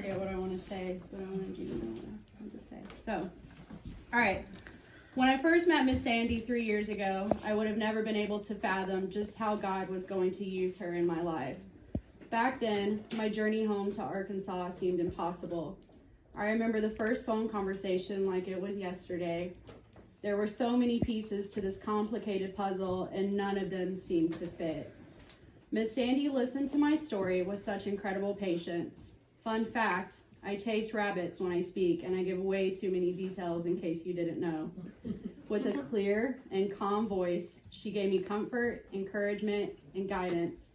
forget what I want to say, but I want to do what I want to say. So, all right. When I first met Miss Sandy 3 years ago, I would have never been able to fathom just how God was going to use her in my life. Back then, my journey home to Arkansas seemed impossible. I remember the first phone conversation like it was yesterday. There were so many pieces to this complicated puzzle, and none of them seemed to fit. Miss Sandy listened to my story with such incredible patience. Fun fact, I chase rabbits when I speak, and I give way too many details in case you didn't know. With a clear and calm voice, she gave me comfort, encouragement, and guidance.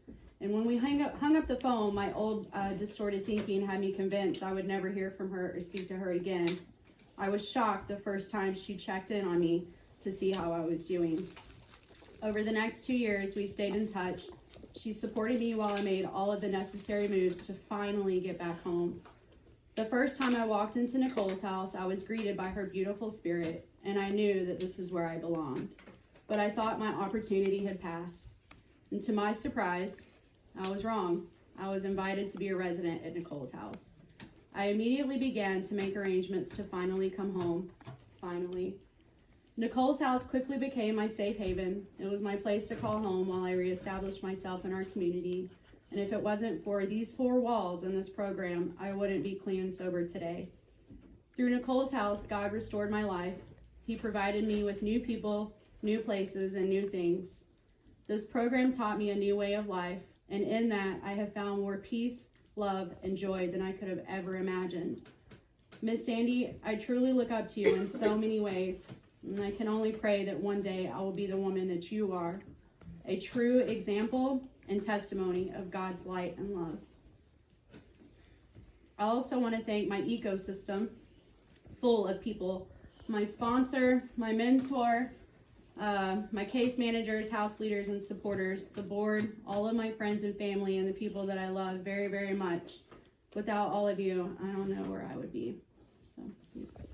And when we hung up the phone, my old distorted thinking had me convinced I would never hear from her or speak to her again. I was shocked the first time she checked in on me to see how I was doing. Over the next 2 years, we stayed in touch. She supported me while I made all of the necessary moves to finally get back home. The first time I walked into Nicole's house, I was greeted by her beautiful spirit, and I knew that this is where I belonged. But I thought my opportunity had passed. And to my surprise, I was wrong. I was invited to be a resident at Nicole's house. I immediately began to make arrangements to finally come home. Finally. Nicole's house quickly became my safe haven. It was my place to call home while I reestablished myself in our community. And if it wasn't for these 4 walls in this program, I wouldn't be clean and sober today. Through Nicole's house, God restored my life. He provided me with new people, new places, and new things. This program taught me a new way of life, and in that, I have found more peace, love, and joy than I could have ever imagined. Miss Sandy, I truly look up to you in so many ways, and I can only pray that one day I will be the woman that you are, a true example and testimony of God's light and love. I also want to thank my ecosystem, full of people, my sponsor, my mentor, my case managers, house leaders, and supporters, the board, all of my friends and family, and the people that I love very, very much. Without all of you, I don't know where I would be. So, thanks.